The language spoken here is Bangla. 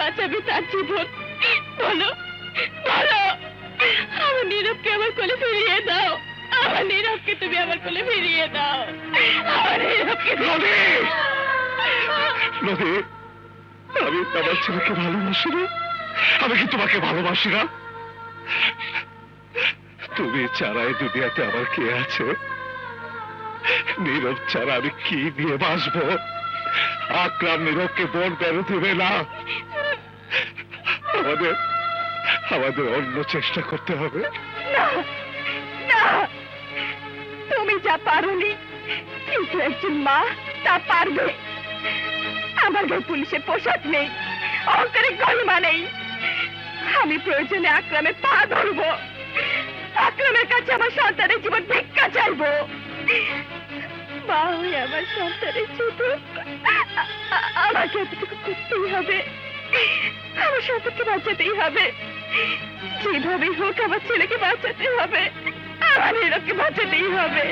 বাঁচাবে তার জীবন। বলো বলো, আমার নীরবকে আমার কোলে ফিরিয়ে দাও। আমার নীরবকে তুমি আমার কোলে ফিরিয়ে দাও। আমার নীরবকে নদী, নদী, আমি আমার ছেলেকে ভালোবাসি না। আমি কি তোমাকে ভালোবাসি না? তুমি ছাড়া এই দুনিয়াতে আমার কে আছে? নীরব ছাড়া আমি কি দিয়ে বাঁচবো? আকরাম নীরবকে বোন বেরো দেবে না। আমাদের আমাদের অন্য চেষ্টা করতে হবে। না না, তুমি যা পারোনি কিন্তু একজন মা তা পারবে। আমার গায়ে পুলিশের পোশাক নেই, অহংকারে গরিমা নেই। আমি প্রয়োজনে আকরামের পা ধরবো, আকরামের কাছে আমার সন্তানের জীবন ভিক্ষা চাইবো। মা হয়ে আমার সন্তানের জন্য আমাকে এতটুকু করতেই হবে। আমার সন্তানকে বাঁচাতেই হবে, যেভাবেই হোক আমার ছেলেকে বাঁচাতে হবে, আমার নীরবকে বাঁচাতেই হবে।